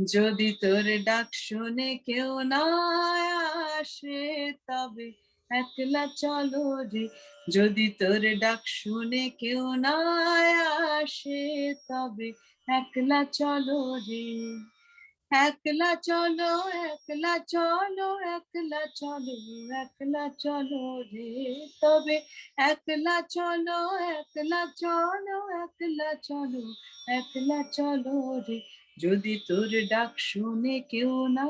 যদি তোর ডাক শুনে কেউ না আসে তবে একলা চলো রে, যদি তোর ডাক শুনে কেউ না আসে তবে একলা চলো রে, একলা চলো একলা চলো একলা চলো একলা চলো রে, তবে একলা চলো একলা চলো একলা চলো একলা চলো রে, যদি তোর ডাক শুনে কেউ না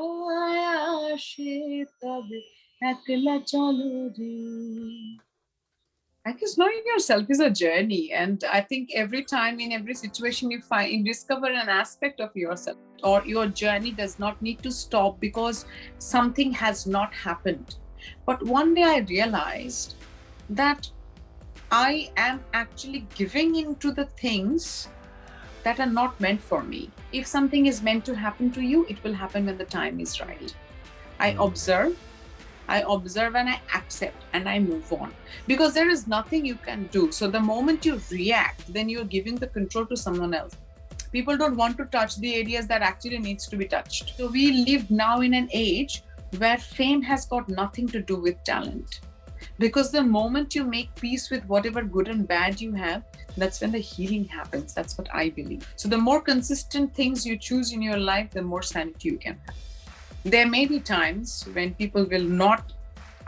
আসে তবে একলা চলো রে। I guess knowing yourself is a journey, and I think every time in every situation you discover an aspect of yourself, or your journey does not need to stop because something has not happened. But one day I realized that I am actually giving into the things that are not meant for me. If something is meant to happen to you, it will happen when the time is right. I observe and I accept and I move on, because there is nothing you can do. So the moment you react, then you're giving the control to someone else. People don't want to touch the areas that actually needs to be touched. So we live now in an age where fame has got nothing to do with talent, because the moment you make peace with whatever good and bad you have, that's when the healing happens. That's what I believe. So the more consistent things you choose in your life, the more sanity you can have. There may be times when people will not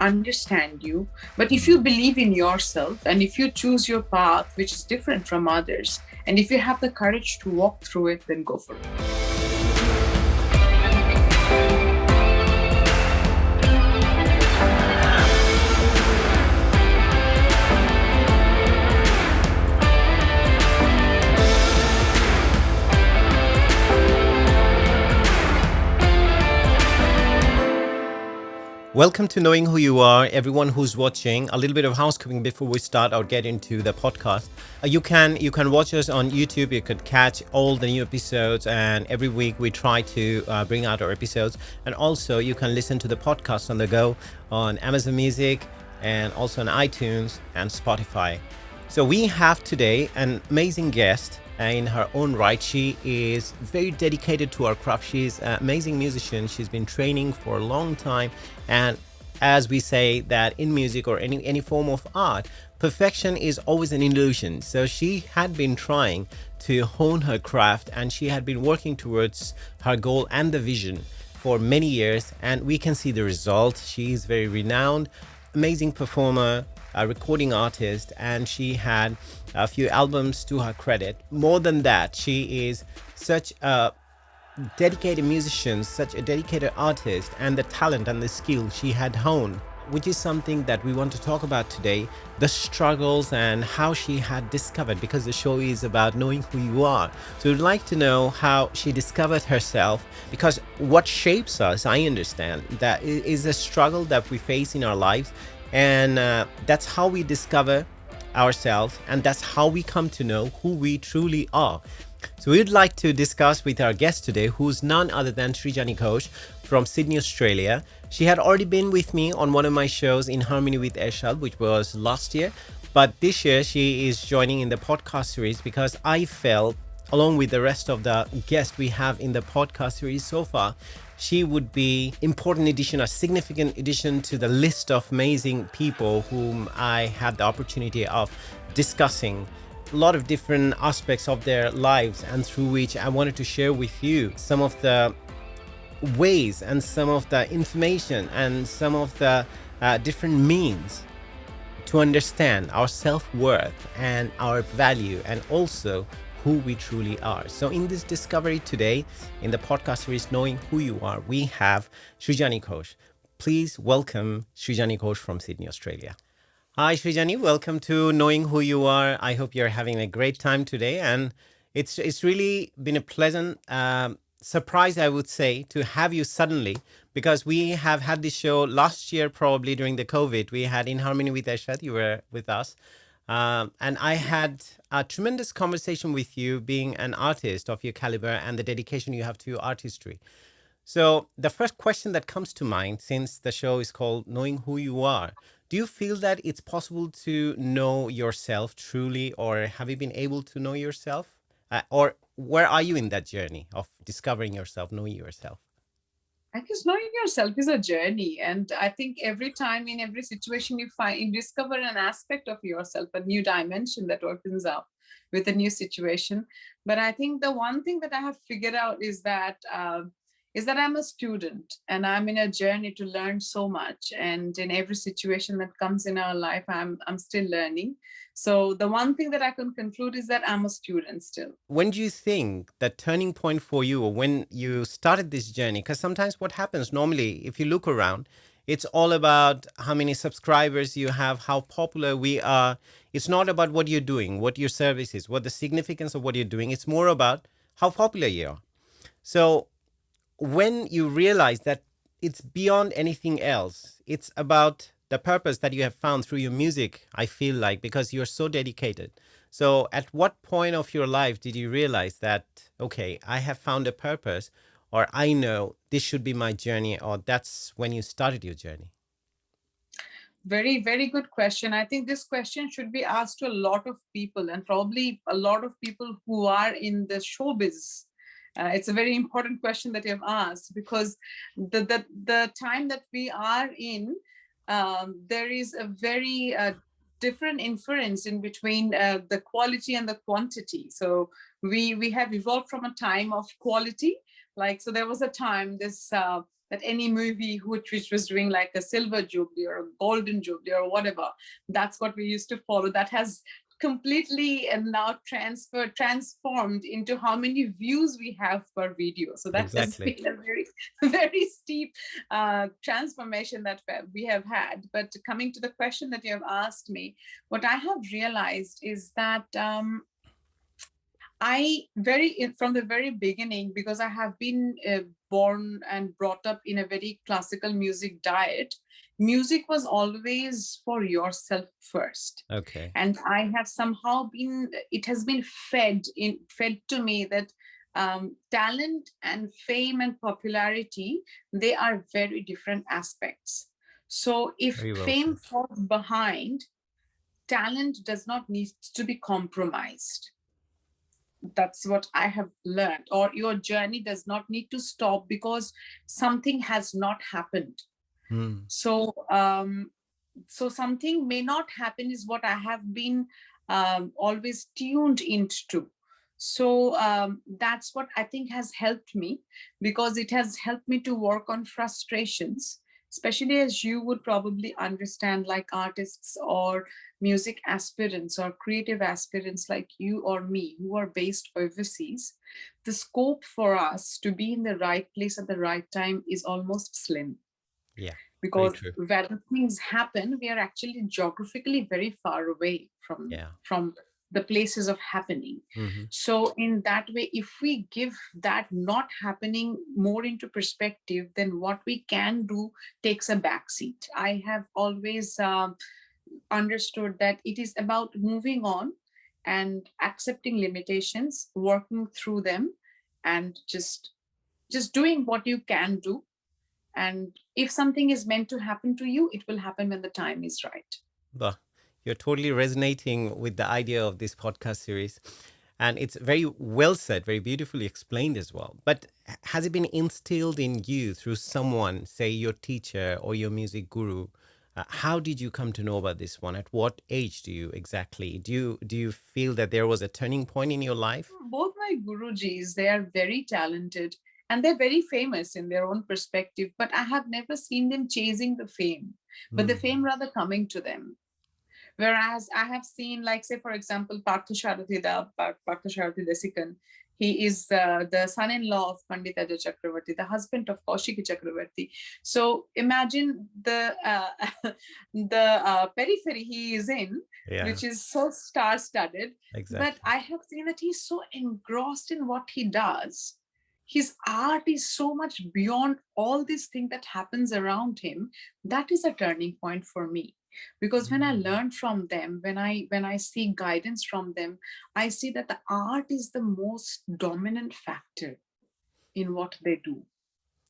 understand you, but if you believe in yourself and if you choose your path, which is different from others, and if you have the courage to walk through it, then go for it. Welcome to Knowing Who You Are, everyone who's watching. A little bit of housekeeping before we start or get into the podcast. You can watch us on YouTube. You could catch all the new episodes, and every week we try to bring out our episodes. And also you can listen to the podcast on the go on Amazon Music and also on iTunes and Spotify. So we have today an amazing guest in her own right. She is very dedicated to her craft. She's an amazing musician. She's been training for a long time. And as we say that in music or any form of art, perfection is always an illusion. So she had been trying to hone her craft, and she had been working towards her goal and the vision for many years. And we can see the result. She is very renowned, amazing performer, a recording artist, and she had a few albums to her credit. More than that, she is such a dedicated musician, such a dedicated artist, and the talent and the skill she had honed, which is something that we want to talk about today, the struggles and how she had discovered, because the show is about knowing who you are. So we'd like to know how she discovered herself, because what shapes us, I understand, that is a struggle that we face in our lives, and that's how we discover ourselves, and that's how we come to know who we truly are. So we'd like to discuss with our guest today, who's none other than Srijani Ghosh from Sydney, Australia. She had already been with me on one of my shows, In Harmony with Ershad, which was last year. But this year she is joining in the podcast series because I felt, along with the rest of the guests we have in the podcast series so far, she would be important addition, a significant addition to the list of amazing people whom I had the opportunity of discussing a lot of different aspects of their lives, and through which I wanted to share with you some of the ways and some of the information and some of the different means to understand our self-worth and our value, and also who we truly are. So in this discovery today, in the podcast series Knowing Who You Are, we have Srijani Ghosh. Please welcome Srijani Ghosh from Sydney, Australia. Hi, Srijani. Welcome to Knowing Who You Are. I hope you're having a great time today. And it's really been a pleasant surprise, I would say, to have you suddenly, because we have had this show last year, probably during the COVID. We had In Harmony with Ershad. You were with us. And I had a tremendous conversation with you, being an artist of your caliber and the dedication you have to your artistry. So the first question that comes to mind, since the show is called Knowing Who You Are, do you feel that it's possible to know yourself truly, or have you been able to know yourself Or where are you in that journey of discovering yourself, knowing yourself? I guess knowing yourself is a journey. And I think every time in every situation you discover an aspect of yourself, a new dimension that opens up with a new situation. But I think the one thing that I have figured out is that I'm a student and I'm in a journey to learn so much. And in every situation that comes in our life, I'm still learning. So the one thing that I can conclude is that I'm a student still. When do you think that turning point for you, or when you started this journey? Because sometimes what happens normally, if you look around, it's all about how many subscribers you have, how popular we are. It's not about what you're doing, what your service is, what the significance of what you're doing. It's more about how popular you are. So when you realize that it's beyond anything else, it's about the purpose that you have found through your music, I feel like, because you're so dedicated. So, at what point of your life did you realize that, okay, I have found a purpose, or I know this should be my journey, or that's when you started your journey? Very, very good question. I think this question should be asked to a lot of people, and probably a lot of people who are in the showbiz. It's a very important question that you have asked, because the time that we are in, there is a very different inference in between the quality and the quantity. So we have evolved from a time of quality. Like, so there was a time that any movie which was doing like a silver jubilee or a golden jubilee or whatever, that's what we used to follow. That has completely and now transformed into how many views we have per video. So that has Exactly. been a very very steep transformation that we have had. But coming to the question that you have asked me, what I have realized is that from the very beginning, because I have been born and brought up in a very classical music diet, music was always for yourself first. Okay. And I have somehow it has been fed to me that talent and fame and popularity, they are very different aspects. So if Very well fame said. falls behind, talent does not need to be compromised. That's what I have learned. Or your journey does not need to stop because something has not happened. Hmm. So something may not happen is what I have been always tuned into. So that's what I think has helped me, because it has helped me to work on frustrations, especially as you would probably understand, like artists or music aspirants or creative aspirants like you or me who are based overseas. The scope for us to be in the right place at the right time is almost slim, Yeah. Very because true. when things happen, we are actually geographically very far away Yeah. from the places of happening. Hmm. So in that way, if we give that not happening more into perspective, then what we can do takes a backseat. I have always understood that it is about moving on and accepting limitations, working through them, and just doing what you can do. And if something is meant to happen to you, it will happen when the time is right. But you're totally resonating with the idea of this podcast series. And it's very well said, very beautifully explained as well. But has it been instilled in you through someone, say your teacher or your music guru? How did you come to know about this one? At what age do you exactly? Do you feel that there was a turning point in your life? Both my gurujis, they are very talented and they're very famous in their own perspective, but I have never seen them chasing the fame, but the Hmm. fame rather coming to them. Whereas I have seen, like, say, for example, Parthasarathi Desikan. He is the son-in-law of Pandita Chakravarti, the husband of Kaushiki Chakravarti. So imagine the periphery he is in, Yeah, which is so star-studded. But exactly. I have seen that he's so engrossed in what he does. His art is so much beyond all this thing that happens around him. That is a turning point for me, because when I Mm. learn from them, when I seek guidance from them, I see that the art is the most dominant factor in what they do.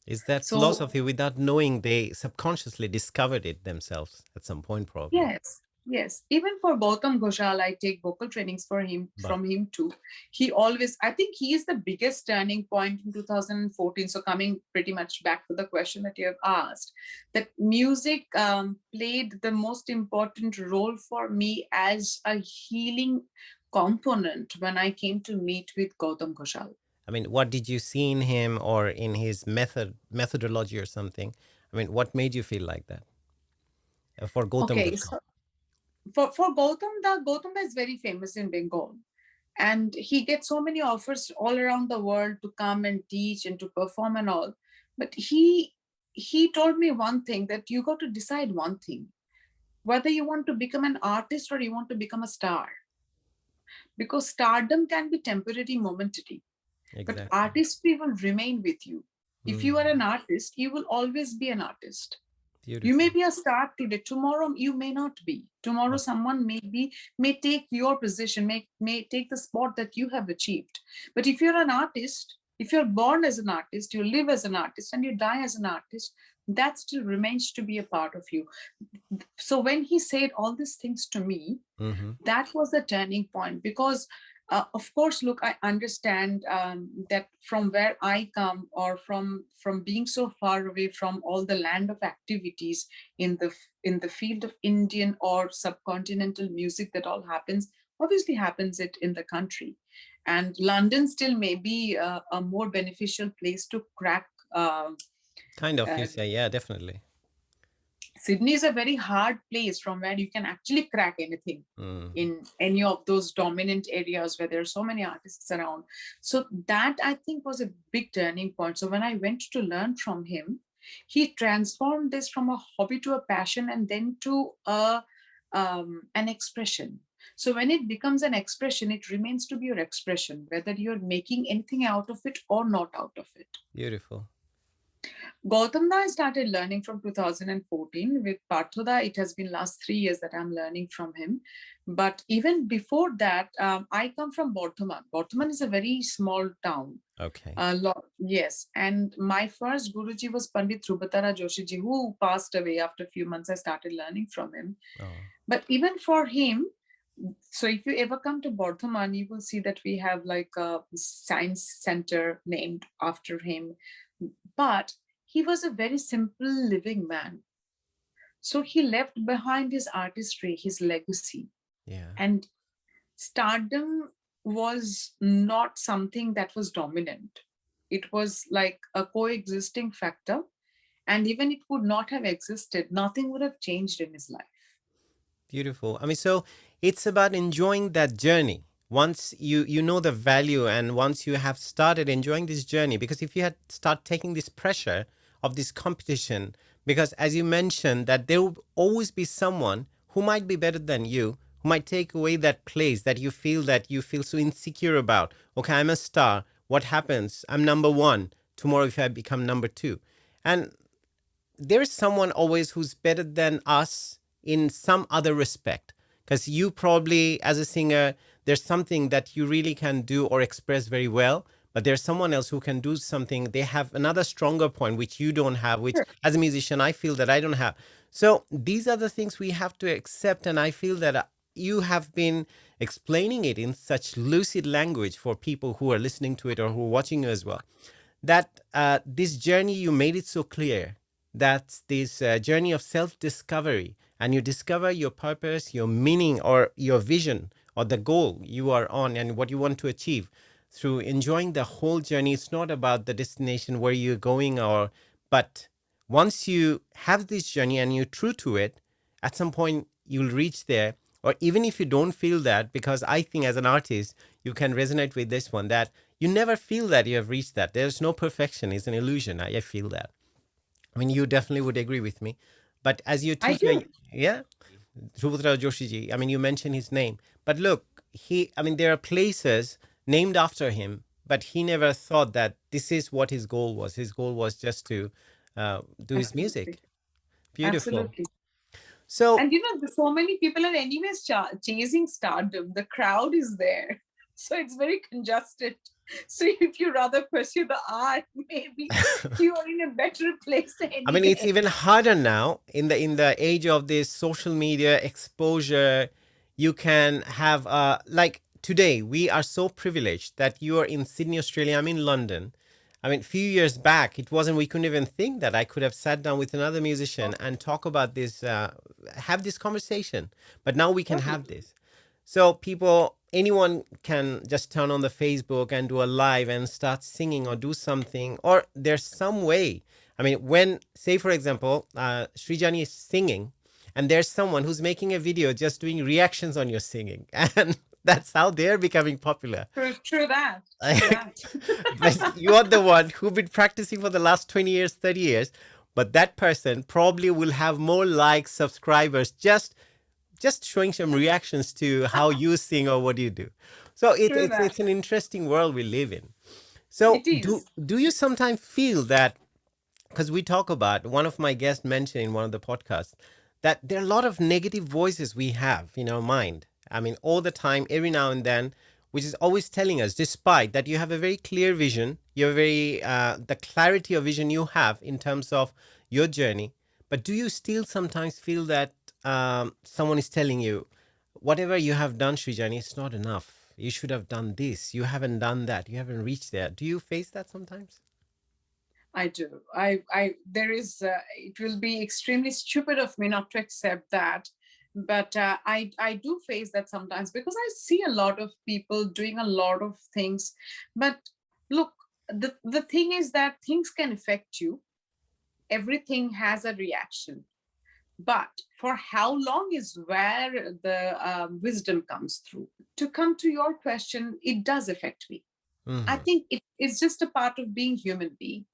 Is that So philosophy without knowing they subconsciously discovered it themselves at some point, probably? yes, Yes, even for Gautam Ghoshal, I take vocal trainings for him But from him too. He always, I think he is the biggest turning point in 2014. So coming pretty much back to the question that you have asked, that music played the most important role for me as a healing component when I came to meet with Gautam Ghoshal. I mean, what did you see in him or in his methodology or something? I mean, what made you feel like that for Gautam Okay, Ghosh? so for Gautam, the Gautam is very famous in Bengal, and he gets so many offers all around the world to come and teach and to perform and all. But he told me one thing, that you got to decide one thing, whether you want to become an artist or you want to become a star, because stardom can be temporary, momentary, but Exactly. artistry will remain with you. If you are Mm, an artist, you will always be an artist. You may beautiful. be a star today, tomorrow you may not be. Tomorrow Oh, someone may take your position, may take the spot that you have achieved. But if you're an artist, if you're born as an artist, you live as an artist, and you die as an artist, that still remains to be a part of you. So when he said all these things to me, mm-hmm. that was the turning point, because of course, look, I understand that from where I come, or from being so far away from all the land of activities in the field of Indian or subcontinental music, that all happens, obviously happens it in the country, and London still may be a more beneficial place to crack. Kind of, you uh, say, yeah, definitely. Sydney is a very hard place from where you can actually crack anything Mm. in any of those dominant areas where there are so many artists around. So that, I think, was a big turning point. So when I went to learn from him, he transformed this from a hobby to a passion, and then to an expression. So when it becomes an expression, it remains to be your expression, whether you're making anything out of it or not out of it. Beautiful. Gautam I started learning from 2014 with Parthoda. It has been last 3 years that I'm learning from him. But even before that, I come from Bardhaman. Bardhaman is a very small town. Okay. Yes. And my first Guruji was Pandit Dhruvatara Joshiji, who passed away after a few months. I started learning from him. Oh, But even for him, so if you ever come to Bardhaman, you will see that we have like a science center named after him. But he was a very simple living man. So he left behind his artistry, his legacy. yeah. And stardom was not something that was dominant. It was like a coexisting factor. And even it would not have existed, nothing would have changed in his life. Beautiful. I mean, so it's about enjoying that journey. Once you know the value, and once you have started enjoying this journey, because if you had start taking this pressure of this competition, because as you mentioned that there will always be someone who might be better than you, who might take away that you feel so insecure about. Okay, I'm a star. What happens? I'm number one. Tomorrow if I become number two. And there is someone always who's better than us in some other respect, because you probably as a singer there's something that you really can do or express very well, but there's someone else who can do something, they have another stronger point which you don't have, which Sure. as a musician I feel that I don't have. So these are the things we have to accept, and I feel that you have been explaining it in such lucid language for people who are listening to it or who are watching you as well, that this journey you made it so clear, that this journey of self-discovery, and you discover your purpose, your meaning, or your vision, or the goal you are on and what you want to achieve through enjoying the whole journey. It's not about the destination where you're going, or but once you have this journey and you're true to it, at some point you'll reach there. Or even if you don't feel that, because I think as an artist you can resonate with this one, that you never feel that you have reached that. There's no perfection, it's an illusion. I feel that. I mean, you definitely would agree with me. But as your I teacher, do. yeah, Dhruvutra Joshiji, I mean, you mentioned his name. But look, I mean, there are places named after him, but he never thought that this is what his goal was. His goal was just to do his Absolutely. music. Beautiful. Absolutely. So, And so many people are anyways chasing stardom. The crowd is there. So it's very congested. So if you rather pursue the art, maybe you are in a better place I mean, it's anyway. even harder now in the age of this social media exposure. You can have like today we are so privileged that you are in Sydney, Australia. I'm in London. I mean, a few years back, it wasn't. We couldn't even think that I could have sat down with another musician and talk about this, have this conversation. But now we can have Totally. this. So people, anyone can just turn on the Facebook and do a live and start singing or do something, or there's some way. I mean, when, say, for example, Srijani is singing and there's someone who's making a video just doing reactions on your singing. And that's how they're becoming popular. True that. True that. But you're the one who've been practicing for the last 20 years, 30 years. But that person probably will have more likes, subscribers, just showing some reactions to how you sing or what you do. So True that. it's an interesting world we live in. So It is. do you sometimes feel that, because we talk about, one of my guests mentioned in one of the podcasts, that there are a lot of negative voices we have in our mind. I mean, all the time, every now and then, which is always telling us, despite that you have a very clear vision, you're very, the clarity of vision you have in terms of your journey. But do you still sometimes feel that someone is telling you, whatever you have done, Srijani, it's not enough. You should have done this. You haven't done that. You haven't reached there. Do you face that sometimes? I do. There is, it will be extremely stupid of me not to accept that. But I do face that sometimes because I see a lot of people doing a lot of things. But look, the thing is that things can affect you. Everything has a reaction. But for how long is where the wisdom comes through. To come to your question, it does affect me. I Mm-hmm. think it's just a part of being human being.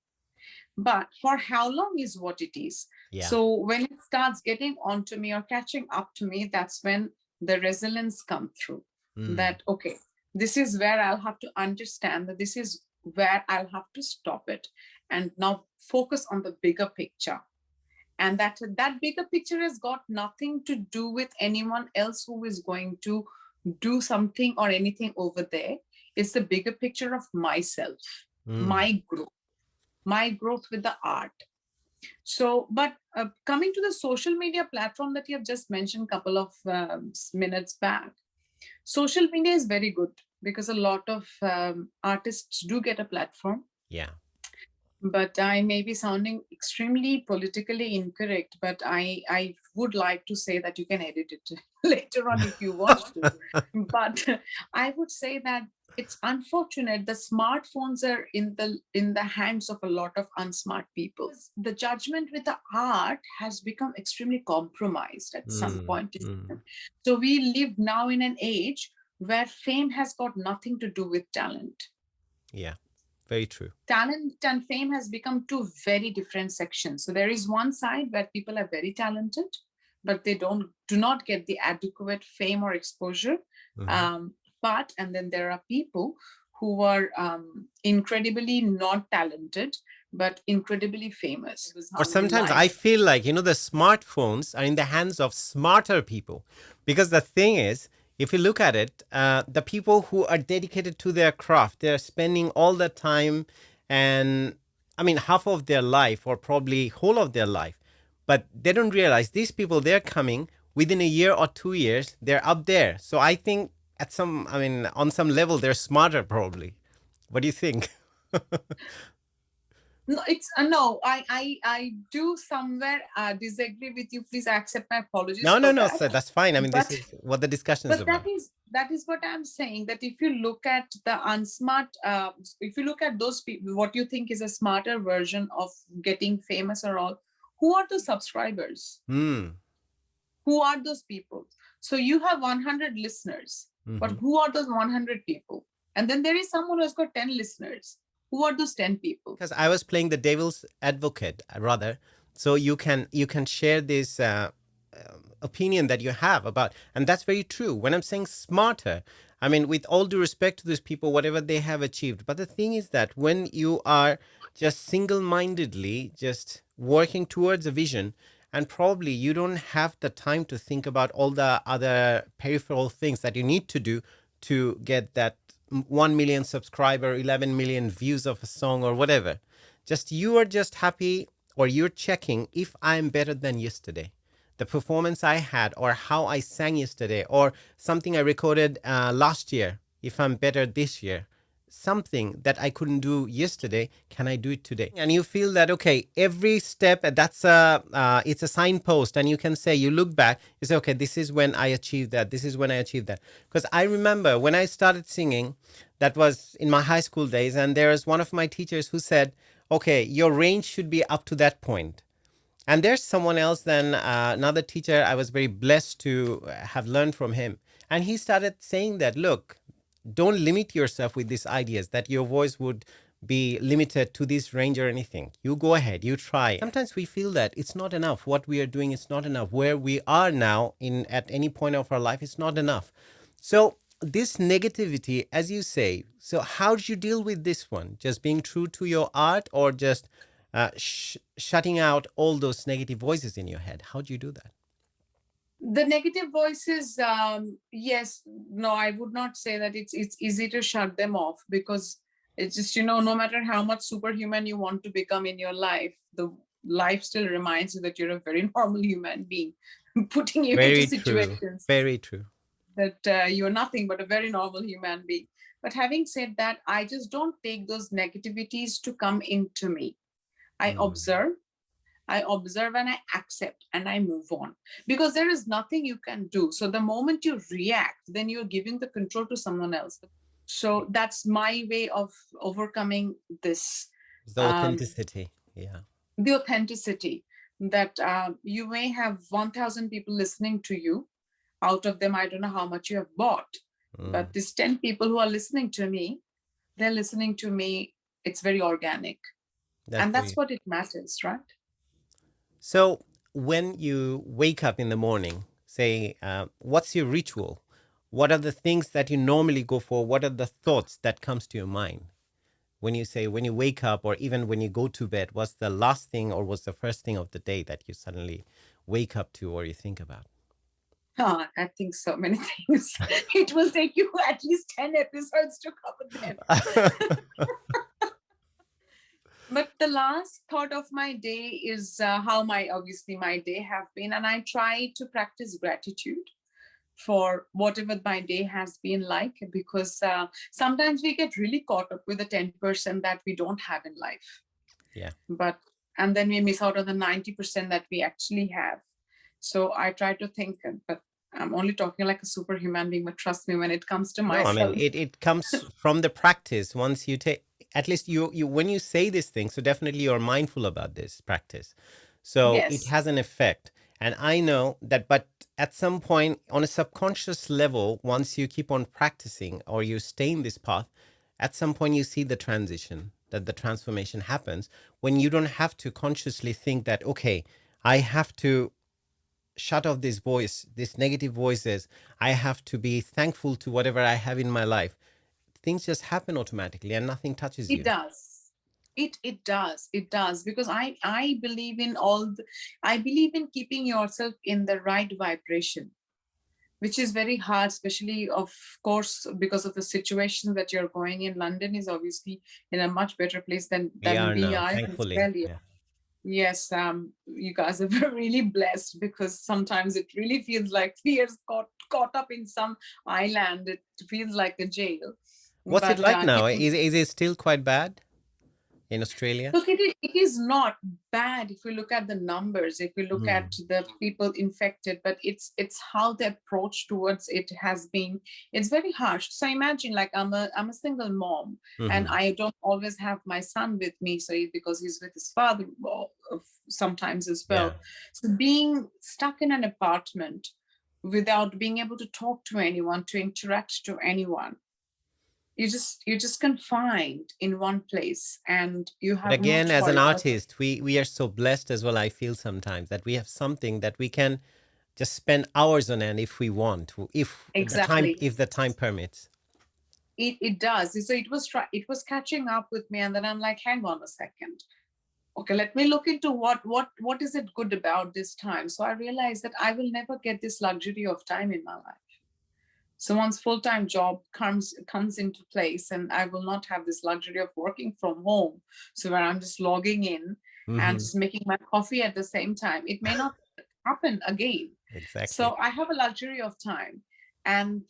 But for how long is what it is. Yeah. So when it starts getting onto me or catching up to me, that's when the resilience come through. Mm. That okay, this is where I'll have to understand that this is where I'll have to stop it and now focus on the bigger picture. And that bigger picture has got nothing to do with anyone else who is going to do something or anything over there. It's the bigger picture of myself, Mm. my growth with the art. So, but coming to the social media platform that you have just mentioned a couple of minutes back, social media is very good because a lot of artists do get a platform. Yeah. But I may be sounding extremely politically incorrect, but I would like to say that you can edit it later on if you want to. But I would say that it's unfortunate the smartphones are in the hands of a lot of unsmart people. The judgment with the art has become extremely compromised at some Mm. point in Mm. time. So we live now in an age where fame has got nothing to do with talent. Yeah. Very true. Talent and fame has become two very different sections. So there is one side where people are very talented, but they do not get the adequate fame or exposure. Mm-hmm. But and then there are people who are incredibly not talented but incredibly famous. It was Or how we sometimes like. I feel like, the smartphones are in the hands of smarter people. Because the thing is, if you look at it, the people who are dedicated to their craft, they're spending all the time and, I mean, half of their life or probably whole of their life. But they don't realize these people, they're coming within a year or 2 years, they're up there. So I think on some level, they're smarter probably. What do you think? No, it's no. I do somewhere disagree with you. Please accept my apologies No, for no, no, that. sir. That's fine. I mean, this But is what the discussion is but that about. is that is what I'm saying, that if you look at the unsmart, if you look at those people, what you think is a smarter version of getting famous or all, who are the subscribers? Hmm. Who are those people? So you have 100 listeners, but Mm-hmm. who are those 100 people? And then there is someone who has got 10 listeners. Who are those 10 people? Because I was playing the devil's advocate, rather, so you can share this opinion that you have about, and that's very true. When I'm saying smarter, I mean with all due respect to these people, whatever they have achieved. But the thing is that when you are just single-mindedly just working towards a vision, and probably you don't have the time to think about all the other peripheral things that you need to do to get that 1 million subscriber, 11 million views of a song or whatever. Just you are just happy, or you're checking if I'm better than yesterday. The performance I had, or how I sang yesterday, or something I recorded last year, if I'm better this year. Something that I couldn't do yesterday, can I do it today? And you feel that, okay, every step, that's it's a signpost, and you can say, you look back, you say, okay, this is when I achieved that, this is when I achieved that. Because I remember when I started singing, that was in my high school days, and there was one of my teachers who said, okay, your range should be up to that point. And there's someone else, then another teacher, I was very blessed to have learned from him. And he started saying that, look, don't limit yourself with these ideas that your voice would be limited to this range or anything. You go ahead, you try. Sometimes we feel that it's not enough. What we are doing is not enough. Where we are now in at any point of our life is not enough. So this negativity, as you say, so how do you deal with this one? Just being true to your art, or just shutting out all those negative voices in your head? How do you do that? The negative voices, yes, no, I would not say that it's easy to shut them off, because it's just, no matter how much superhuman you want to become in your life, the life still reminds you that you're a very normal human being, putting you into Very true. situations Very true. that you're nothing but a very normal human being. But having said that, I just don't take those negativities to come into me. I observe, and I accept, and I move on, because there is nothing you can do. So the moment you react, then you're giving the control to someone else. So that's my way of overcoming this, The authenticity. Yeah. the authenticity, that you may have 1,000 people listening to you. Out of them, I don't know how much you have bought, but these 10 people who are listening to me, they're listening to me. It's very organic. And that's what it matters, right? So when you wake up in the morning, say, what's your ritual? What are the things that you normally go for? What are the thoughts that comes to your mind when you say, when you wake up, or even when you go to bed? What's the last thing, or what's the first thing of the day that you suddenly wake up to, or you think about? I think so many things. It will take you at least 10 episodes to cover them. But the last thought of my day is how obviously my day have been. And I try to practice gratitude for whatever my day has been like, because sometimes we get really caught up with the 10% that we don't have in life. Yeah. And then we miss out on the 90% that we actually have. So I try to think, but I'm only talking like a superhuman being, but trust me, when it comes to myself. No, I mean, it comes from the practice. Once you take, at least you when you say this thing, so definitely you're mindful about this practice. So Yes. It has an effect. And I know that, but at some point on a subconscious level, once you keep on practicing, or you stay in this path, at some point you see the transition, that the transformation happens when you don't have to consciously think that, okay, I have to shut off this voice, these negative voices. I have to be thankful to whatever I have in my life. Things just happen automatically and nothing touches you. It does. It does, because I believe in I believe in keeping yourself in the right vibration, which is very hard, especially, of course, because of the situation that you're going in. London is obviously in a much better place than We are we now, are in thankfully. Australia. Yeah. Yes, you guys are really blessed, because sometimes it really feels like we are caught up in some island. It feels like a jail. What's it But like now? Is it still quite bad in Australia? look, it is not bad if you look at the numbers, if you look at the people infected, but it's how the approach towards it has been. It's very harsh. So imagine, like, I'm a single mom, and I don't always have my son with me, so because he's with his father sometimes as well. Yeah. So being stuck in an apartment without being able to talk to anyone, to interact to anyone, you're just confined in one place, and you But have no again, as an choice. artist, we are so blessed as well, I feel sometimes, that we have something that we can just spend hours on end if we want, Exactly. if the time permits. It does. So it was catching up with me, and then I'm like, hang on a second. Okay, let me look into what is it good about this time. So I realized that I will never get this luxury of time in my life. So once full-time job comes into place, and I will not have this luxury of working from home, so where I'm just logging in and Hmm. just making my coffee at the same time, it may not happen again. Exactly. So I have a luxury of time, and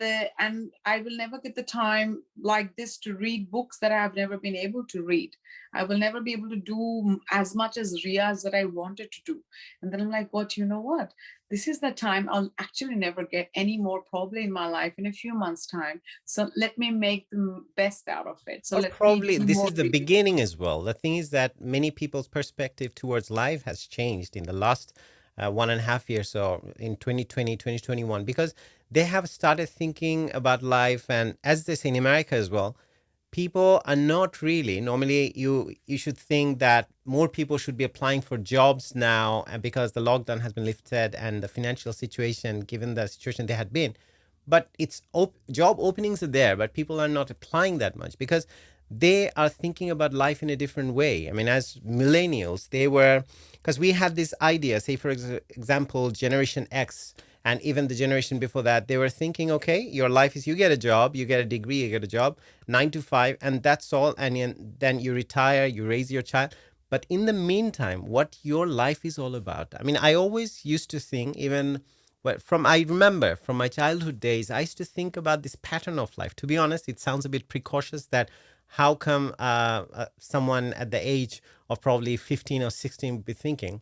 I will never get the time like this to read books that I have never been able to read. I will never be able to do as much as riyas that I wanted to do. And then I'm like, what? You know what? This is the time I'll actually never get any more probably in my life in a few months' time. So let me make the best out of it. So Or let me probably do this more is the reading. beginning as well. The thing is that many people's perspective towards life has changed in the last 1.5 years or in 2020, 2021, because they have started thinking about life. And as they say in America as well, people are not really normally you should think that more people should be applying for jobs now, and because the lockdown has been lifted and the financial situation given the situation they had been, but it's job openings are there, but people are not applying that much because they are thinking about life in a different way. I mean, as millennials, they were, because we had this idea, say for example, Generation X, and even the generation before that, they were thinking, okay, your life is you get a job, you get a degree, you get a job, 9 to 5, and that's all. And then you retire, you raise your child. But in the meantime, what your life is all about. I mean, I always used to think, even well, I remember from my childhood days, I used to think about this pattern of life. To be honest, it sounds a bit precautious that how come someone at the age of probably 15 or 16 would be thinking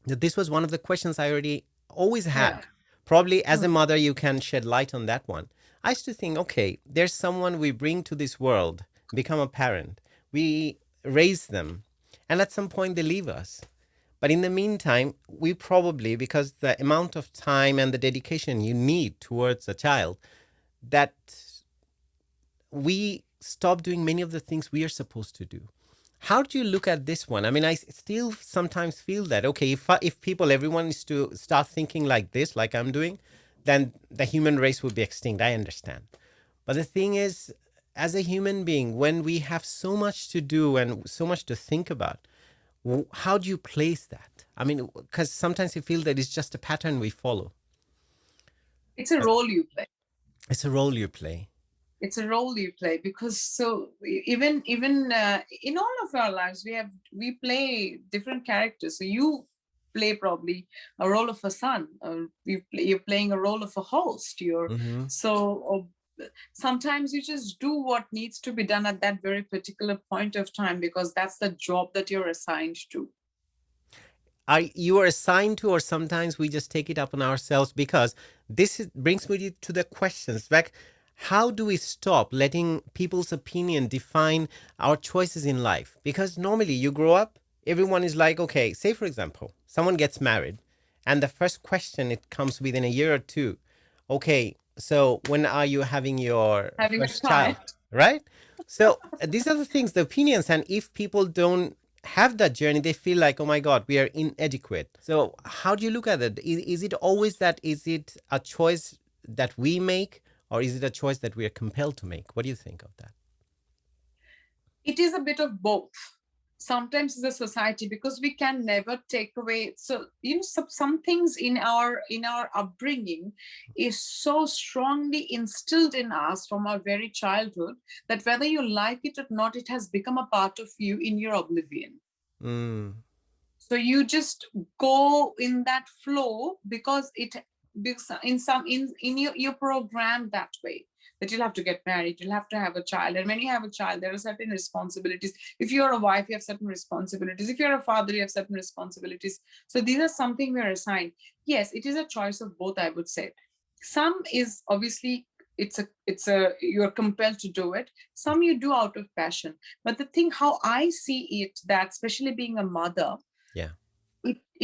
that this was one of the questions I already always had. Yeah. Probably as a Mm. mother, you can shed light on that one. I used to think, okay, there's someone we bring to this world, become a parent, we raise them, and at some point they leave us. But in the meantime, we probably, because the amount of time and the dedication you need towards a child, that we stop doing many of the things we are supposed to do. How do you look at this one? I mean, I still sometimes feel that, okay, if people, everyone is to start thinking like this, like I'm doing, then the human race will be extinct. I understand. But the thing is, as a human being, when we have so much to do and so much to think about, how do you place that? I mean, because sometimes you feel that it's just a pattern we follow. It's a role you play. It's a role you play. It's a role you play, because so even in all of our lives we play different characters. So you play probably a role of a son, or you're playing a role of a host. You're Hmm. so sometimes you just do what needs to be done at that very particular point of time, because that's the job that you're assigned to. Are you are assigned to, or sometimes we just take it up on ourselves? Because brings me to the questions like, how do we stop letting people's opinion define our choices in life? Because normally you grow up, everyone is like, okay, say for example, someone gets married, and the first question it comes within a year or two, okay, so when are you having your Having a first child, child. right? So these are the things, the opinions, and if people don't have that journey, they feel like, oh my God, we are inadequate. So how do you look at it? Is it always that? Is it a choice that we make, or is it a choice that we are compelled to make? What do you think of that? It is a bit of both. Sometimes it's a society, because we can never take away. So some things in our upbringing is so strongly instilled in us from our very childhood, that whether you like it or not, it has become a part of you in your oblivion. Mm. So you just go in that flow, because in you're programmed that way, that you'll have to get married, you'll have to have a child, and when you have a child, there are certain responsibilities. If you're a wife, you have certain responsibilities. If you're a father, you have certain responsibilities. So these are something we're assigned. Yes, it is a choice of both, I would say. Some is obviously, it's a you're compelled to do it. Some you do out of passion. But the thing, how I see it, that especially being a mother, Yeah.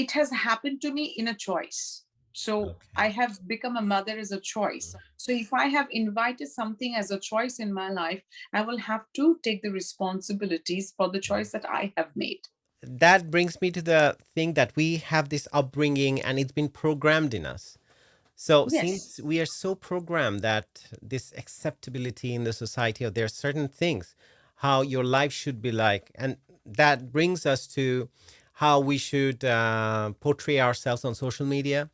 it has happened to me in a choice. So I Okay. have become a mother as a choice. So if I have invited something as a choice in my life, I will have to take the responsibilities for the choice that I have made. That brings me to the thing that we have this upbringing and it's been programmed in us. So Yes. since we are so programmed that this acceptability in the society, or there are certain things, how your life should be like, and that brings us to how we should portray ourselves on social media,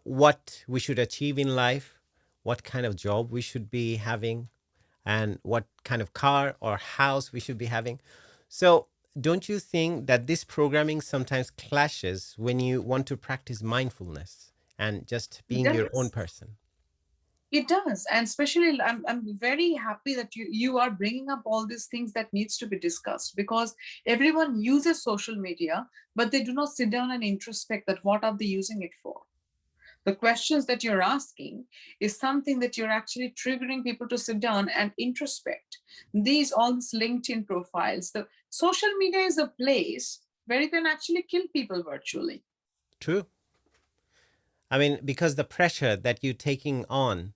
what we should achieve in life, what kind of job we should be having, and what kind of car or house we should be having. So, don't you think that this programming sometimes clashes when you want to practice mindfulness and just It being your own does. person? It does. And especially I'm very happy that you are bringing up all these things that needs to be discussed, because everyone uses social media, but they do not sit down and introspect that what are they using it for. The questions that you're asking is something that you're actually triggering people to sit down and introspect. These all these LinkedIn profiles, the social media is a place where you can actually kill people virtually. True. I mean, because the pressure that you're taking on,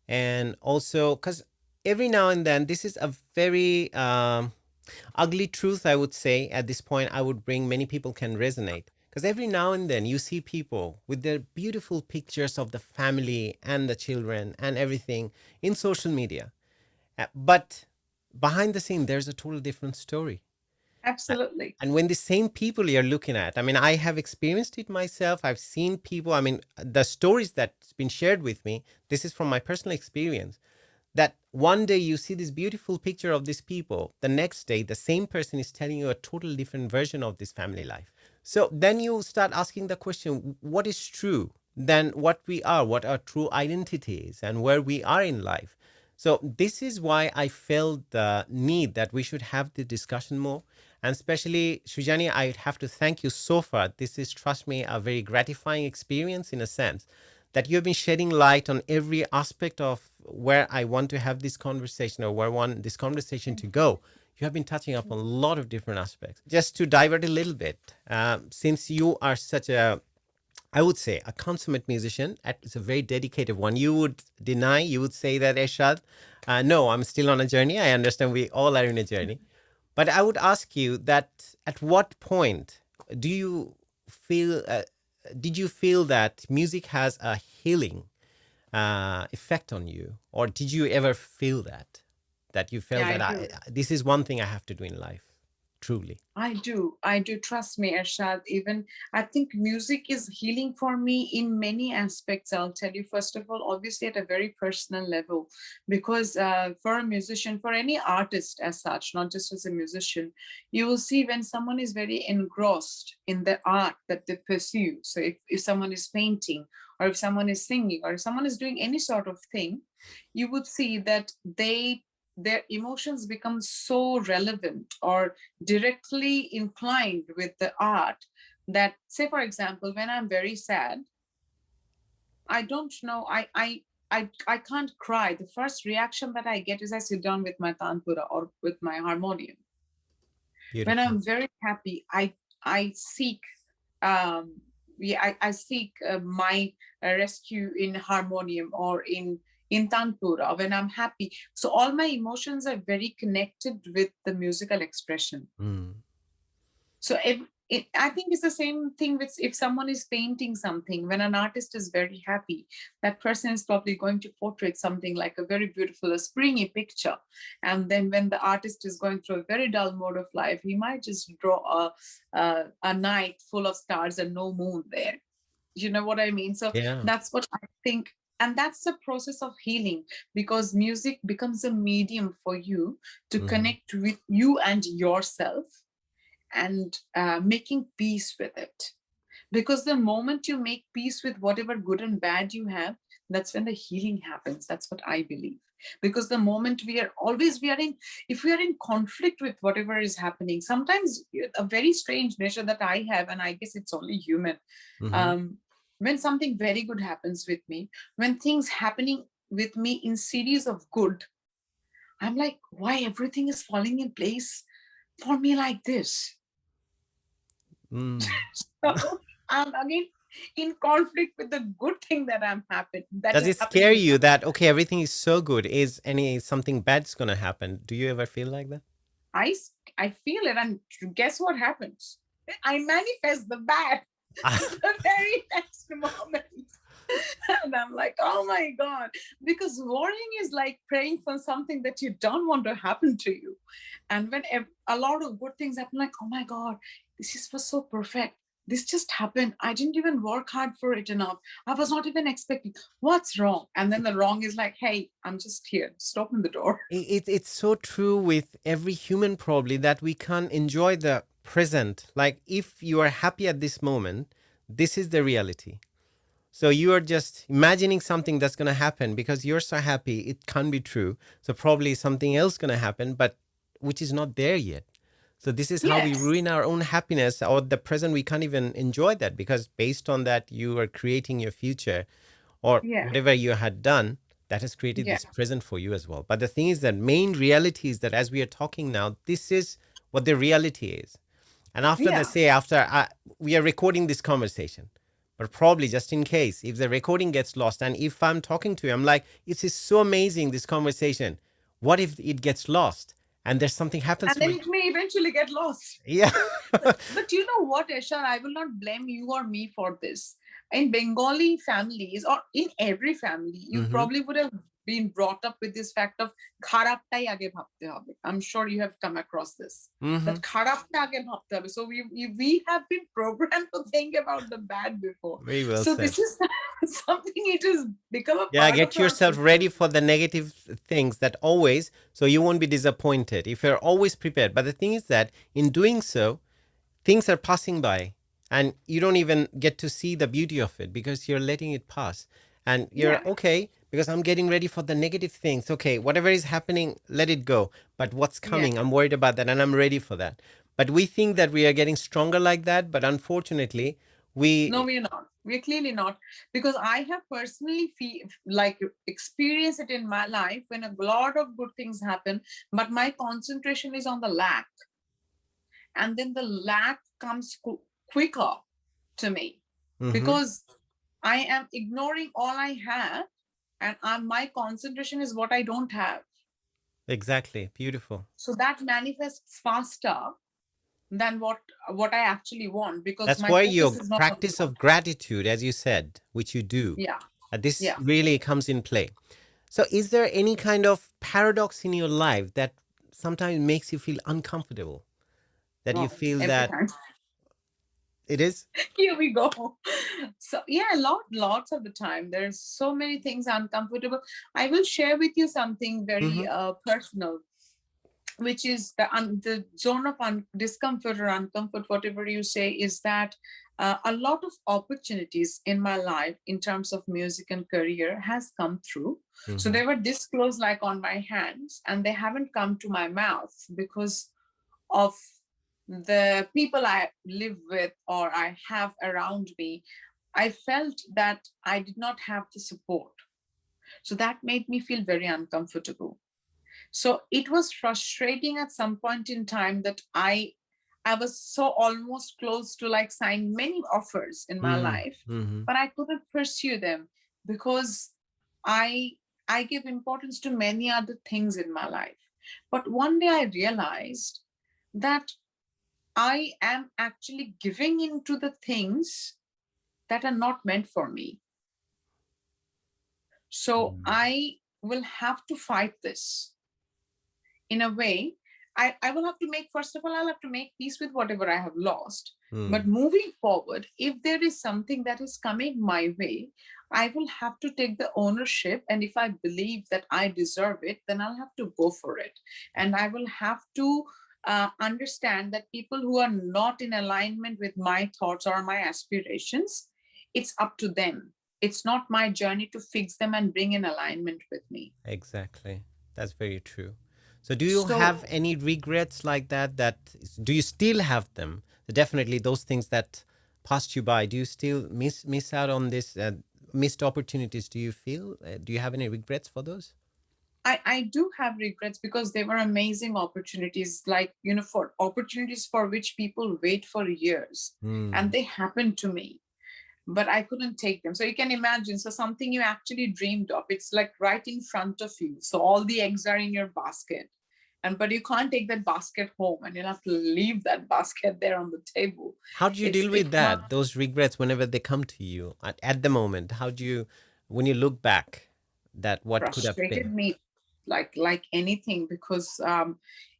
and also because every now and then, this is a very ugly truth, I would say. At this point, I would bring many people can resonate. Because every now and then, you see people with their beautiful pictures of the family and the children and everything in social media. But behind the scene, there's a total different story. A- Absolutely. And when the same people you're looking at, I mean, I have experienced it myself. I've seen people, I mean, the stories that's been shared with me, this is from my personal experience, that one day you see this beautiful picture of these people, the next day, the same person is telling you a totally different version of this family life. So then you start asking the question, what is true? Then what we are, what our true identity is, and where we are in life. So this is why I felt the need that we should have the discussion more. And especially, Srijani, I have to thank you so far. This is, trust me, a very gratifying experience in a sense that you have been shedding light on every aspect of where I want to have this conversation, or where I want this conversation to go. You have been touching up on a lot of different aspects. Just to divert a little bit, since you are such a, I would say, a consummate musician, it's a very dedicated one. You would deny, you would say that, Ershad, no, I'm still on a journey. I understand we all are in a journey. But I would ask you that at what point do you feel, did you feel that music has a healing effect on you? Or did you ever feel that? That you Yeah, felt I that do. this is one thing I have to do in life, truly. I do. I do. Trust me, Ershad. Even I think music is healing for me in many aspects. I'll tell you, first of all, obviously at a very personal level, because for a musician, for any artist as such, not just as a musician, you will see when someone is very engrossed in the art that they pursue. So if someone is painting, or if someone is singing, or if someone is doing any sort of thing, you would see that their emotions become so relevant or directly inclined with the art, that, say for example, when I'm very sad, I don't know, I can't cry. The first reaction that I get is I sit down with my tanpura or with my harmonium. When Beautiful. I'm very happy, I seek um I seek my rescue in harmonium or in tanpura when I'm happy. So all my emotions are very connected with the musical expression. Mm. So I think it's the same thing with if someone is painting something. When an artist is very happy, that person is probably going to portray something like a very beautiful, a springy picture. And then when the artist is going through a very dull mode of life, he might just draw a night full of stars and no moon there. You know what I mean? So Yeah. that's what I think. And that's the process of healing, because music becomes a medium for you to Hmm. connect with you and yourself, and making peace with it. Because the moment you make peace with whatever good and bad you have, that's when the healing happens. That's what I believe. Because the moment we are in, if we are in conflict with whatever is happening, sometimes a very strange nature that I have, and I guess it's only human. Hmm. Um, when something very good happens with me, when things happening with me in series of good, I'm like, why everything is falling in place for me like this? Mm. So I'm again in conflict with the good thing that that Does is it scare happening in my you that, life. okay, everything is so good? Is any something bad's gonna happen? Do you ever feel like that? I feel it, and guess what happens? I manifest the bad the very next moment. And I'm like, oh my God. Because worrying is like praying for something that you don't want to happen to you. And when a lot of good things happen, like, oh my God, this is was so perfect. this just happened. I didn't even work hard for it enough. I was not even expecting. What's wrong? And then the wrong is like, hey, I'm just here. Just open the door. It's so true with every human probably that we can't enjoy the present. Like if you are happy at this moment, this is the reality. So you are just imagining something that's going to happen because you're so happy it can't be true. So probably something else going to happen, but which is not there yet. So this is how we Yes. ruin our own happiness or the present. We can't even enjoy that because based on that, you are creating your future or Yeah. whatever you had done that has created Yeah. this present for you as well. But the thing is that main reality is that as we are talking now, this is what the reality is. And after the Yeah. say, after we are recording this conversation, but probably just in case, if the recording gets lost and if I'm talking to you, I'm like, it is so amazing, this conversation. What if it gets lost and there's something happens And to then my, it may eventually get lost. yeah. But you know what, Esha, I will not blame you or me for this. In Bengali families or in every family, you Mm-hmm. probably would have been brought up with this fact of kharaptai age bhabte hobe. I'm sure you have come across this. Mm-hmm. That kharapta age bhabte hobe. So we have been programmed to think about the bad before. Very well So said. this is something it has become a Yeah, part of get our yourself ready for the negative things that always, so you won't be disappointed if you're always prepared. But the thing is that in doing so, things are passing by and you don't even get to see the beauty of it because you're letting it pass. And you're yeah. okay because I'm getting ready for the negative things. Okay, whatever is happening, let it go. But what's Yeah. coming, I'm worried about that and I'm ready for that. But we think that we are getting stronger like that. But unfortunately, No, we. we're not. We're clearly not. Because I have personally like experienced it in my life when a lot of good things happen, but my concentration is on the lack. And then the lack comes quicker to me Mhm. because I am ignoring all I have, and my concentration is what I don't have. Exactly. Beautiful. So that manifests faster than what I actually want because That's my why focus your is not on the practice want. of gratitude, as you said, which you do, Yeah. this Yeah. really comes in play. So, is there any kind of paradox in your life that sometimes makes you feel uncomfortable? That you Oh, feel every that time. it is? Here we go. So yeah, lots of the time. There's so many things uncomfortable. I will share with you something very Mm-hmm. personal, which is the zone of discomfort or uncomfort, whatever you say, is that a lot of opportunities in my life in terms of music and career has come through. So Mm-hmm. they were disclosed like on my hands, and they haven't come to my mouth because of the people I live with or I have around me. I felt that I did not have the support. So that made me feel very uncomfortable. So it was frustrating at some point in time that I was so almost close to like sign many offers in my Mm-hmm. life, Mm-hmm. but I couldn't pursue them because I I give importance to many other things in my life. But one day I realized that I am actually giving into the things that are not meant for me. So I will have to fight this in a way. I will have to make, first of all, I'll have to make peace with whatever I have lost. Mm-hmm. But moving forward, if there is something that is coming my way, I will have to take the ownership. And if I believe that I deserve it, then I'll have to go for it. And I will have to understand that people who are not in alignment with my thoughts or my aspirations, it's up to them. It's not my journey to fix them and bring in alignment with me. Exactly. That's very true. So, do you So have any regrets like that? Do you still have them? Definitely, those things that passed you by. Do you still miss out on this missed opportunities? Do you feel? Do you have any regrets for those? I do have regrets because they were amazing opportunities, like, for opportunities for which people wait for years, and Mm. they happened to me, but I couldn't take them. So you can imagine, so something you actually dreamed of, it's like right in front of you. So all the eggs are in your basket, but you can't take that basket home, and you'll have to leave that basket there on the table. How do you deal with It's not that? Those regrets whenever they come to you at the moment. How do you, when you look back, that what could have frustrated been? me. like anything, because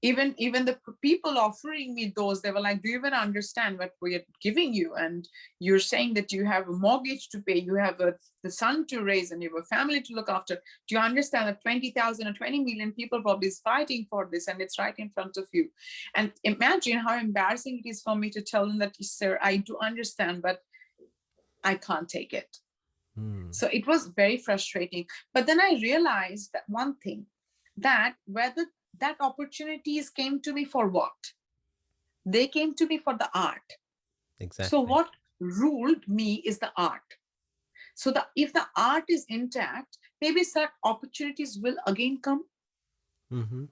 even the people offering me those, they were like, do you even understand what we are giving you? And you're saying that you have a mortgage to pay, you have the son to raise, and you have a family to look after. Do you understand that 20,000 or 20 million people probably is fighting for this, and it's right in front of you? And imagine how embarrassing it is for me to tell them that, sir, I do understand, but I can't take it. So it was very frustrating. But then I realized that one thing, that whether that opportunities came to me for what? They came to me for the art. So Exactly. what ruled me is the art. So that if the art is intact, maybe such opportunities will again come. Mm-hmm.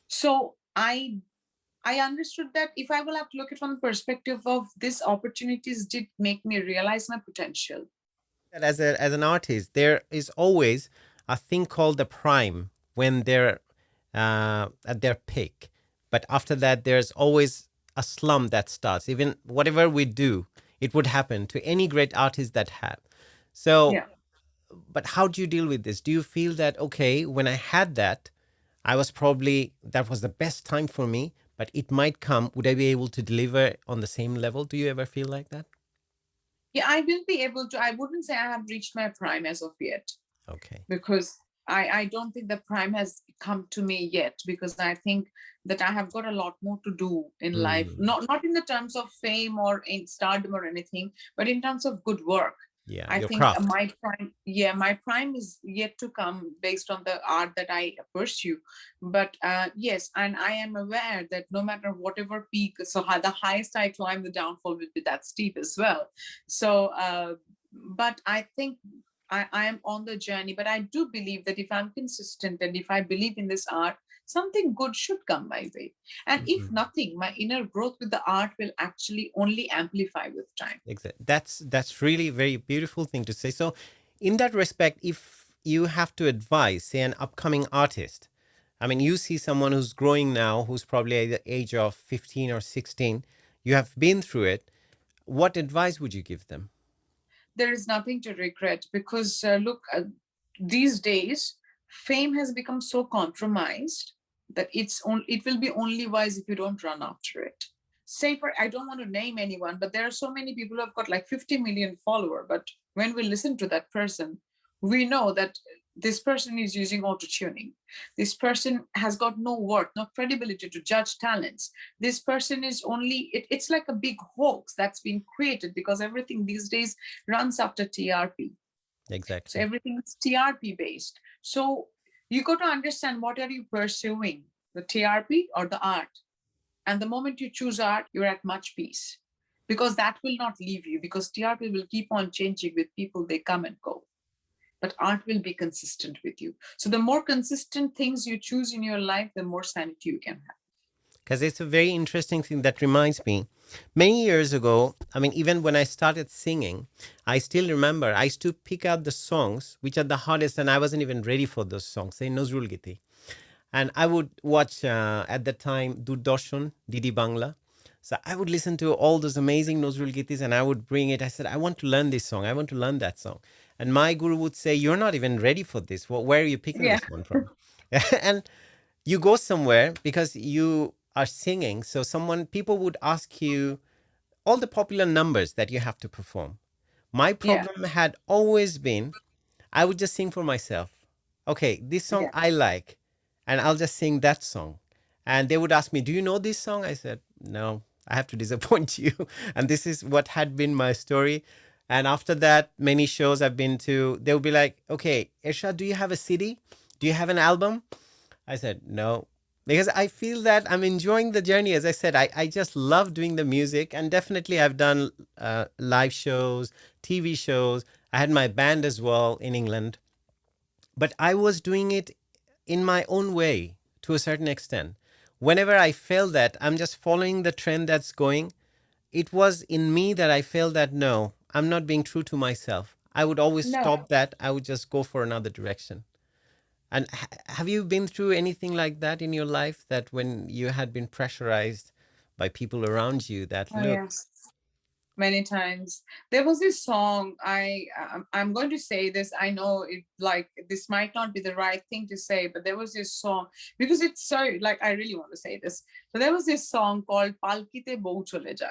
So I understood that if I will have to look at it from the perspective of these opportunities did make me realize my potential. That as an artist, there is always a thing called the prime when they're at their peak, but after that, there's always a slump that starts. Even whatever we do, it would happen to any great artist that have. So, Yeah. but how do you deal with this? Do you feel that okay, when I had that, I was probably that was the best time for me, but it might come. Would I be able to deliver on the same level? Do you ever feel like that? Yeah, I will be able to. I wouldn't say I have reached my prime as of yet, Okay. because I don't think the prime has come to me yet, because I think that I have got a lot more to do in life. Mm. Not in the terms of fame or in stardom or anything, but in terms of good work. Yeah, I your think craft. my prime is yet to come based on the art that I pursue. But yes, and I am aware that no matter whatever peak, so the highest I climb, the downfall will be that steep as well. So, but I think I am on the journey. But I do believe that if I'm consistent and if I believe in this art, something good should come my way. And if Mhm. nothing, my inner growth with the art will actually only amplify with time. Exactly. That's really a very beautiful thing to say. So, in that respect, if you have to advise, say, an upcoming artist, I mean, you see someone who's growing now, who's probably at the age of 15 or 16, you have been through it. What advice would you give them? There is nothing to regret, because look, these days fame has become so compromised that it will be only wise if you don't run after it. Say, for I don't want to name anyone, but there are so many people who have got like 50 million follower, but when we listen to that person, we know that this person is using auto tuning. This person has got no worth, no credibility to judge talents. This person is only it's like a big hoax that's been created, because everything these days runs after TRP. So Exactly. everything is TRP based. So you got to understand, what are you pursuing, the TRP or the art? And the moment you choose art, you're at much peace, because that will not leave you, because TRP will keep on changing with people, they come and go. But art will be consistent with you. So the more consistent things you choose in your life, the more sanity you can have. Because it's a very interesting thing that reminds me. Many years ago, I mean, even when I started singing, I still remember I used to pick out the songs which are the hardest, and I wasn't even ready for those songs. Say Nazrul Giti. And I would watch at that time Doordarshan, Didi Bangla. So I would listen to all those amazing Nazrul Gitis and I would bring it. I said, I want to learn this song. I want to learn that song. And my guru would say, you're not even ready for this. Well, where are you picking Yeah. this one from? And you go somewhere because you are singing. So people would ask you all the popular numbers that you have to perform. My Yeah. problem had always been I would just sing for myself. Okay, this song Yeah. I like, and I'll just sing that song. And they would ask me, do you know this song? I said, no, I have to disappoint you. And this is what had been my story. And after that, many shows I've been to, they would be like, okay, Ershad, do you have a CD? Do you have an album? I said, no, because I feel that I'm enjoying the journey. As I said, I just love doing the music. And definitely, I've done live shows, TV shows. I had my band as well in England, but I was doing it in my own way to a certain extent. Whenever I felt that I'm just following the trend that's going, it was in me that I felt that no, I'm not being true to myself. I would always No. stop that. I would just go for another direction. And have you been through anything like that in your life, that when you had been pressurized by people around you that Oh, look, yes. many times. There was this song. I'm going to say this. I know it, like, this might not be the right thing to say, but there was this song, because it's so, like, I really want to say this. So there was this song called Palkite Bou Chole Jay.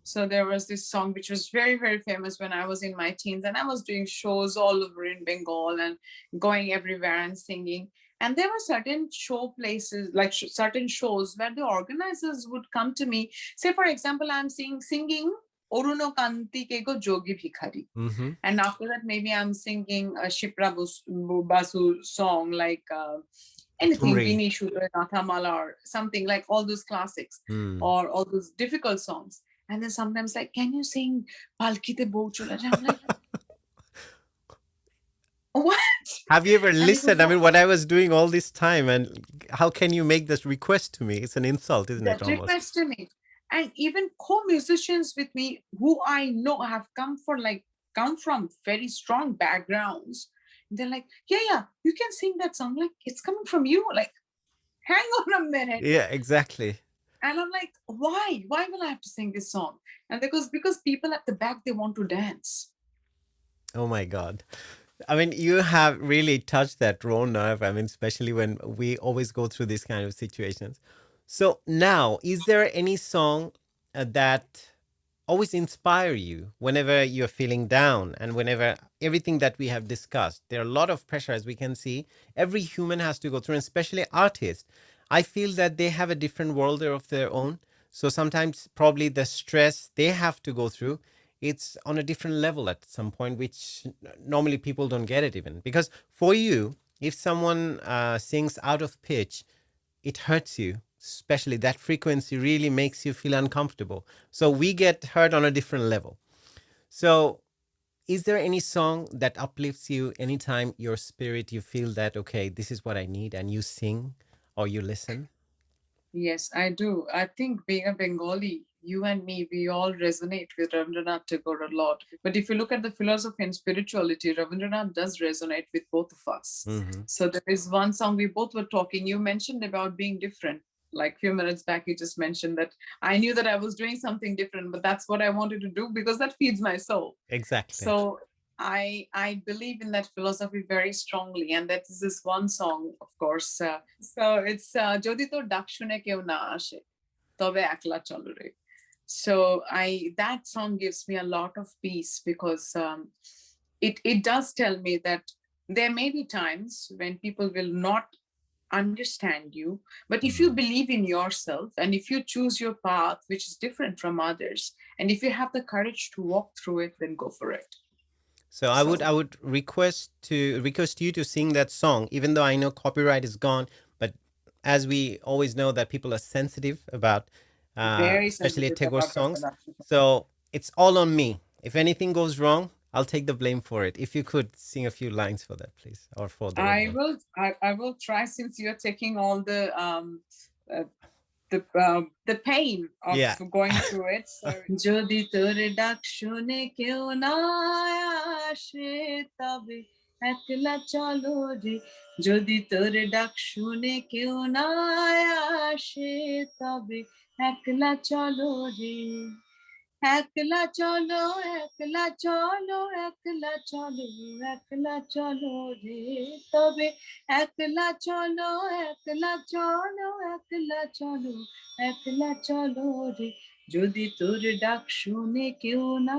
So there was this song which was very, very famous when I was in my teens, and I was doing shows all over in Bengal and going everywhere and singing. And there were certain show places, like certain shows, where the organizers would come to me. Say, for example, I'm singing Oruno Kanti Keko Jogi Bhikhari. Mm-hmm. And after that, maybe I'm singing a Shipra Basu song, like anything, Thumri. Bini Shudra Nathamala, or something like all those classics, Mm. or all those difficult songs. And then sometimes, like, can you sing Palkite Bo Chola Jay? I'm like, what? Have you ever And he goes, listened? I mean, what I was doing all this time, and how can you make this request to me? It's an insult, isn't it? that Almost. request to me. And even co-musicians with me who I know have come from very strong backgrounds. They're like, yeah, you can sing that song. Like, it's coming from you. Like, hang on a minute. Yeah, exactly. And I'm like, why? Why will I have to sing this song? And because people at the back, they want to dance. Oh my God. I mean, you have really touched that raw nerve. I mean, especially when we always go through these kind of situations. So now, is there any song that always inspire you whenever you're feeling down and whenever everything that we have discussed? There are a lot of pressure, as we can see. Every human has to go through, and especially artists. I feel that they have a different world of their own. So sometimes probably the stress they have to go through, it's on a different level at some point, which normally people don't get it even. Because for you, if someone sings out of pitch, it hurts you, especially that frequency really makes you feel uncomfortable. So we get hurt on a different level. So is there any song that uplifts you anytime your spirit, you feel that, okay, this is what I need, and you sing or you listen? Yes, I do. I think being a Bengali, you and me, we all resonate with Rabindranath Tagore a lot. But if you look at the philosophy and spirituality, Rabindranath does resonate with both of us. Mm-hmm. So there is one song we both were talking. You mentioned about being different. Like a few minutes back, you just mentioned that I knew that I was doing something different, but that's what I wanted to do because that feeds my soul. Exactly. So I believe in that philosophy very strongly, and that is this one song, of course. So it's Jodi to dak shune keu na ashe, tobe ekla cholo re. So that song gives me a lot of peace because it does tell me that there may be times when people will not understand you, but if you believe in yourself and if you choose your path which is different from others, and if you have the courage to walk through it, then go for it. So So I would request you to sing that song, even though I know copyright is gone. But as we always know that people are sensitive about, very especially sensitive Tagore about songs. reproduction. So it's all on me. If anything goes wrong, I'll take the blame for it. If you could sing a few lines for that, please, or for the I audience. will. I will try, since you're taking all uh, the pain of Yeah. going through it. So যদি তোর ডাক শুনে কেউ না আসে তবে একলা চলো রে, যদি তোর ডাক শুনে কেউ না আসে তবে একলা চলো রে, একলা চলো, একলা চলো, একলা চলো, একলা চলো রে, তবে একলা চলো, একলা চলো, একলা চলো, একলা চলো রে, যদি তোর ডাক শুনে কেউ না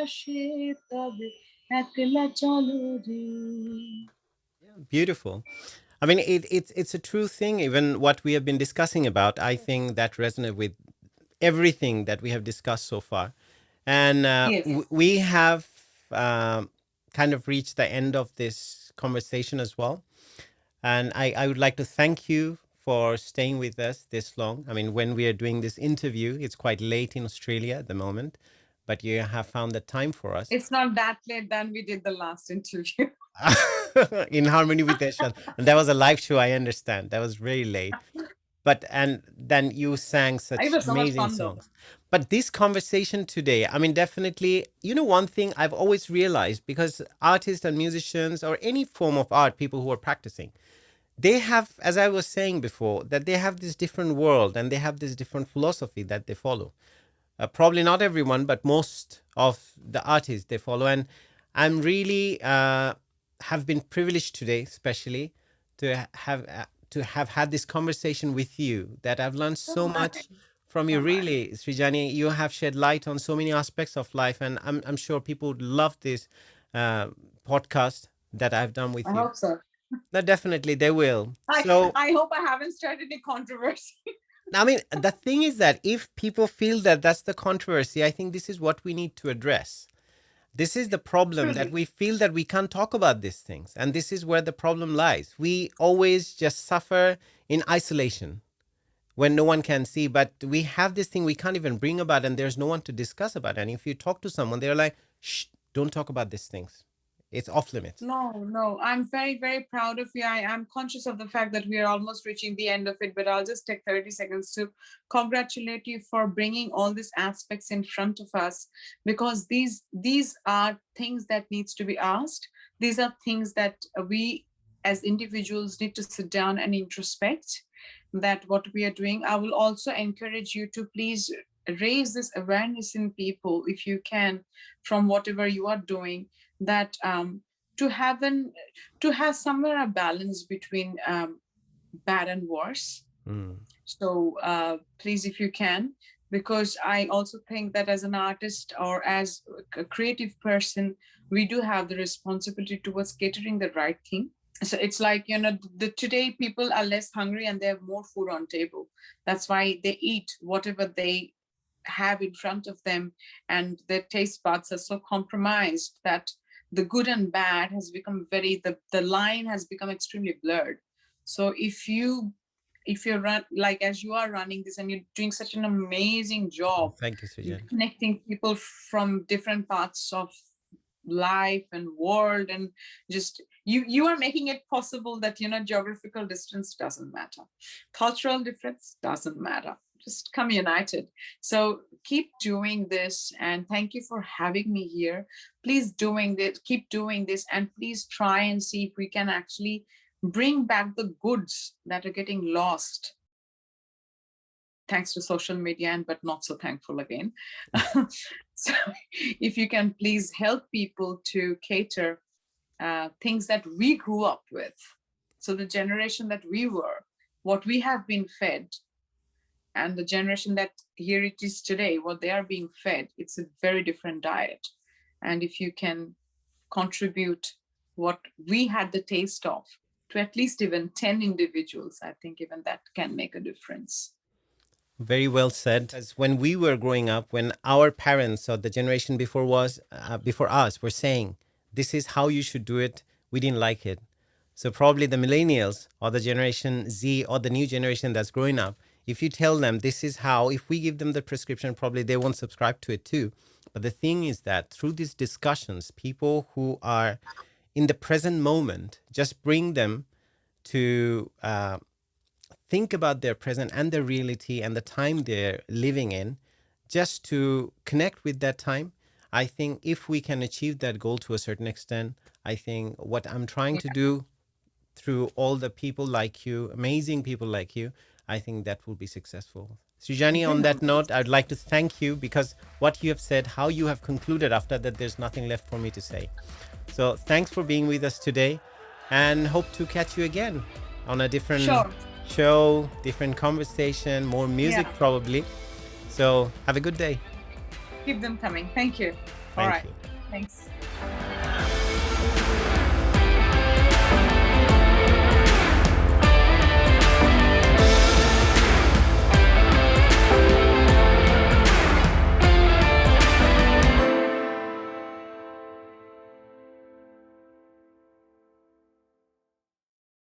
আসে তবে একলা চলো রে. Beautiful. I mean, it's a true thing. Even what we have been discussing about, I think that resonates with everything that we have discussed so far. And Yes. we have kind of reached the end of this conversation as well. And I would like to thank you for staying with us this long. I mean, when we are doing this interview, it's quite late in Australia at the moment, but you have found the time for us. It's not that late than we did the last interview. In harmony with Ershad. And that was a live show, I understand. That was very late. But and then you sang It such was so much amazing fun though. songs. But this conversation today, I mean, definitely, you know, one thing I've always realized, because artists and musicians or any form of art, people who are practicing, they have, as I was saying before, that they have this different world and they have this different philosophy that they follow. Probably not everyone, but most of the artists they follow. And I'm really have been privileged today, especially to have had this conversation with you. That I've learned so much from you. So much. Really, Srijani, you have shed light on so many aspects of life, and I'm sure people would love this podcast that I've done I with you. hope so. No, definitely they will. So I hope I haven't started any controversy. I mean, the thing is that if people feel that that's the controversy, I think this is what we need to address. This is the problem, that Truly. we feel that we can't talk about these things. And this is where the problem lies. We always just suffer in isolation when no one can see. But we have this thing we can't even bring about, and there's no one to discuss about. And if you talk to someone, they're like, shh, don't talk about these things. It's off limits. No, I'm very, very proud of you. I'm conscious of the fact that we are almost reaching the end of it, but I'll just take 30 seconds to congratulate you for bringing all these aspects in front of us, because these are things that needs to be asked. These are things that we as individuals need to sit down and introspect that what we are doing. I will also encourage you to please raise this awareness in people if you can, from whatever you are doing, that to have somewhere a balance between bad and worse. So please, if you can, because I also think that as an artist or as a creative person, we do have the responsibility towards catering the right thing. So it's like, today people are less hungry and they have more food on table. That's why they eat whatever they have in front of them, and their taste buds are so compromised that the good and bad has become the line has become extremely blurred. So if you're like as you are running this and you're doing such an amazing job, Thank you, Srijani. connecting people from different parts of life and world, and just you are making it possible that geographical distance doesn't matter, cultural difference doesn't matter, just come united. So keep doing this, and thank you for having me here. Please keep doing this, and please try and see if we can actually bring back the goods that are getting lost thanks to social media, and but not so thankful again. So if you can please help people to cater things that we grew up with. So the generation that we were, what we have been fed, and the generation that here it is today, what they are being fed, it's a very different diet. And if you can contribute what we had the taste of to at least even 10 individuals, I think even that can make a difference. Very well said. As when we were growing up, when our parents or the generation before us were saying, "This is how you should do it," we didn't like it. So probably the millennials or the Generation Z or the new generation that's growing up, if you tell them this is how, if we give them the prescription, probably they won't subscribe to it too. But the thing is that through these discussions, people who are in the present moment, just bring them to think about their present and their reality and the time they're living in, just to connect with that time. I think if we can achieve that goal to a certain extent, I think what I'm trying to do through all the people like you, amazing people like you, I think that will be successful. Srijani, on that note, I'd like to thank you, because what you have said, how you have concluded after that, there's nothing left for me to say. So thanks for being with us today, and hope to catch you again on a different show, different conversation, more music probably. So have a good day. Keep them coming. Thank you. All right. Thanks.